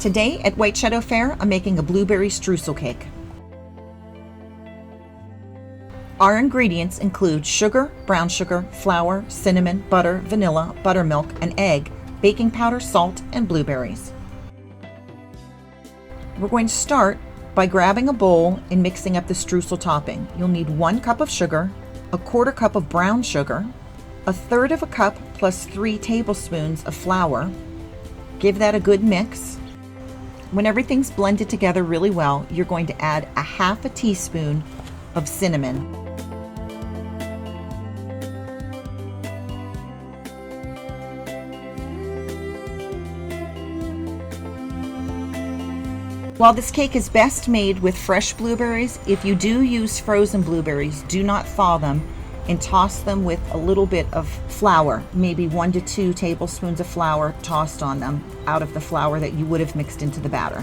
Today at White Shadow Fair, I'm making a blueberry streusel cake. Our ingredients include sugar, brown sugar, flour, cinnamon, butter, vanilla, buttermilk, an egg, baking powder, salt, and blueberries. We're going to start by grabbing a bowl and mixing up the streusel topping. You'll need 1 cup of sugar, a 1/4 cup of brown sugar, 1/3 of a cup plus 3 tablespoons of flour. Give that a good mix. When everything's blended together really well, you're going to add a 1/2 teaspoon of cinnamon. While this cake is best made with fresh blueberries, if you do use frozen blueberries, do not thaw them and toss them with a little bit of flour, maybe 1 to 2 tablespoons of flour tossed on them out of the flour that you would have mixed into the batter.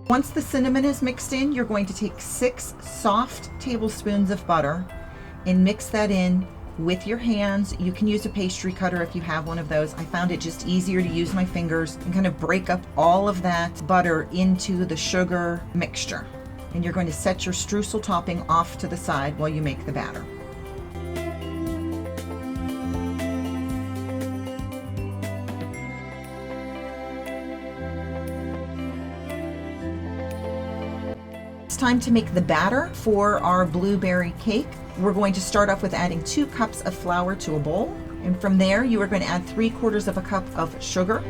Once the cinnamon is mixed in, you're going to take 6 soft tablespoons of butter and mix that in with your hands. You can use a pastry cutter if you have one of those. I found it just easier to use my fingers and kind of break up all of that butter into the sugar mixture. And you're going to set your streusel topping off to the side while you make the batter. It's time to make the batter for our blueberry cake. We're going to start off with adding 2 cups of flour to a bowl, and from there you are going to add 3/4 of a cup of sugar,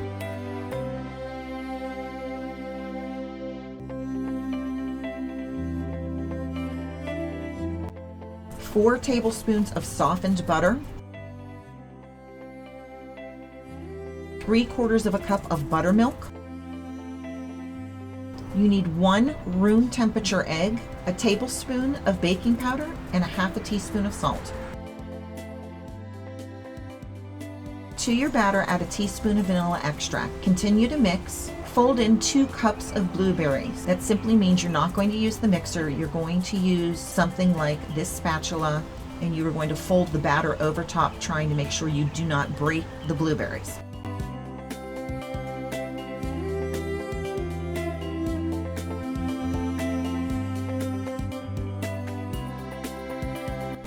4 tablespoons of softened butter, 3/4 of a cup of buttermilk. You need 1 room temperature egg, a tablespoon of baking powder, and a 1/2 teaspoon of salt. To your batter, add a teaspoon of vanilla extract. Continue to mix. Fold in 2 cups of blueberries. That simply means you're not going to use the mixer. You're going to use something like this spatula, and you are going to fold the batter over top, trying to make sure you do not break the blueberries.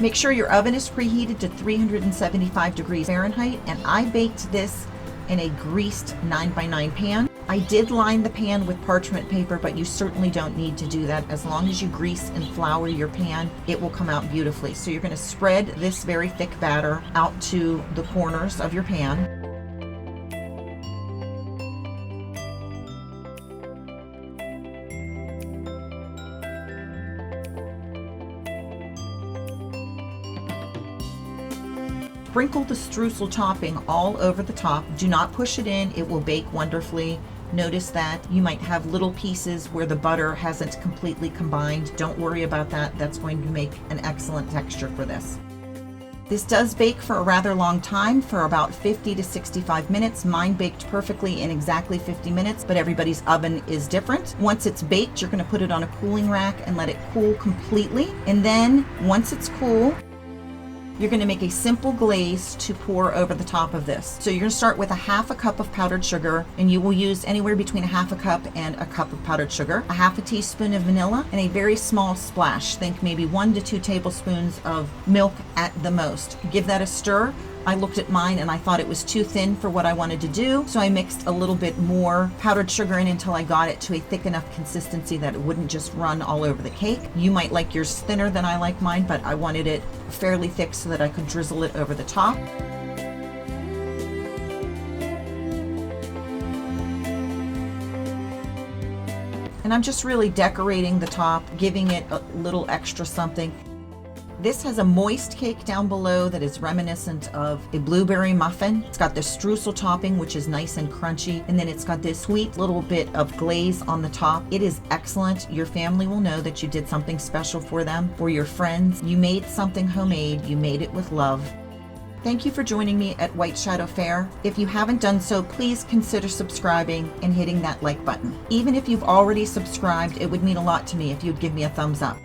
Make sure your oven is preheated to 375 degrees Fahrenheit, and I baked this in a greased 9x9 pan. I did line the pan with parchment paper, but you certainly don't need to do that. As long as you grease and flour your pan, it will come out beautifully. So you're going to spread this very thick batter out to the corners of your pan. Sprinkle the streusel topping all over the top. Do not push it in, it will bake wonderfully. Notice that you might have little pieces where the butter hasn't completely combined. Don't worry about that. That's going to make an excellent texture for this. This does bake for a rather long time, for about 50 to 65 minutes. Mine baked perfectly in exactly 50 minutes, but everybody's oven is different. Once it's baked, you're going to put it on a cooling rack and let it cool completely. And then once it's cool, you're going to make a simple glaze to pour over the top of this. So you're going to start with a 1/2 cup of powdered sugar, and you will use anywhere between a 1/2 cup and a cup of powdered sugar, a 1/2 teaspoon of vanilla, and a very small splash. Think maybe 1 to 2 tablespoons of milk at the most. Give that a stir. I looked at mine and I thought it was too thin for what I wanted to do, so I mixed a little bit more powdered sugar in until I got it to a thick enough consistency that it wouldn't just run all over the cake. You might like yours thinner than I like mine, but I wanted it fairly thick so that I could drizzle it over the top. And I'm just really decorating the top, giving it a little extra something. This has a moist cake down below that is reminiscent of a blueberry muffin. It's got the streusel topping, which is nice and crunchy, and then it's got this sweet little bit of glaze on the top. It is excellent. Your family will know that you did something special for them, for your friends. You made something homemade. You made it with love. Thank you for joining me at White Shadow Fair. If you haven't done so, please consider subscribing and hitting that like button. Even if you've already subscribed, it would mean a lot to me if you'd give me a thumbs up.